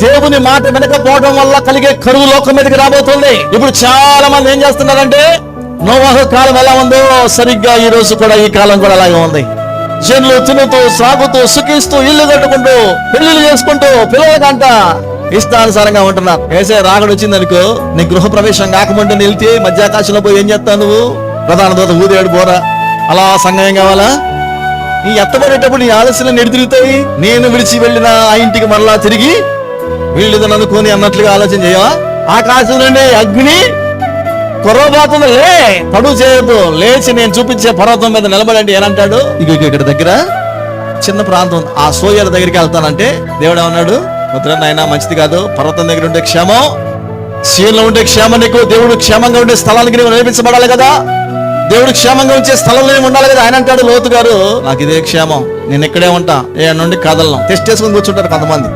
దేవుని మాట వినకపోవడం వల్ల కలిగే కరువు లోకం మీదకి రాబోతుంది. ఇప్పుడు చాలా మంది ఏం చేస్తున్నారంటే, నోవాహు కాలం ఎలా ఉందో సరిగ్గా ఈ రోజు కూడా ఈ కాలం కూడా అలాగే ఉంది. జనులు తినుతూ సాగుతూ సుఖిస్తూ ఇల్లు కట్టుకుంటూ పెళ్లిళ్ళు చేసుకుంటూ పిల్లలకంట ఇష్టానుసారంగా ఉంటున్నారు. ఏసే రాకడు వచ్చిందనుకో, నీ గృహ ప్రవేశం కాకముందు వెళ్తే మధ్యాకాశంలో పోయి ఏం చేస్తావు నువ్వు? ప్రధాన దూత ఊదేడు బోరా అలా సంగయం కావాలా? నీ ఎత్తబడేటప్పుడు నీ ఆలస్యం ఎదురుతాయి. నేను విడిచి వెళ్ళిన ఆ ఇంటికి మరలా తిరిగి వీళ్ళదని అనుకోని అన్నట్లుగా ఆలోచన చేయవా? ఆకాశం నుండి అగ్ని కుర్రబోతుంది, లే పడుగు చేయదు, లేచి నేను చూపించే పర్వతం మీద నిలబడండి ఏనంటాడు. ఇక్కడ దగ్గర చిన్న ప్రాంతం, ఆ సోయర్ దగ్గరికి వెళ్తానంటే దేవుడు ఏమన్నాడు? వద్దురా నాయనా, మంచిది కాదు. పర్వతం దగ్గర ఉండే క్షేమం, సీఎంలో ఉండే క్షేమం నీకు. దేవుడు క్షేమంగా ఉండే స్థలానికి నువ్వు నడిపించబడాలి కదా. దేవుడు క్షేమంగా ఉంచే స్థలంలో ఉండాలి కదా. ఆయన అంటాడు లోతు గారు, నాకు ఇదే క్షేమం, నేను ఇక్కడే ఉంటా, ఏ నుండి కదలను. టెస్ట్ చేసుకుని కూర్చుంటారు కొంతమంది.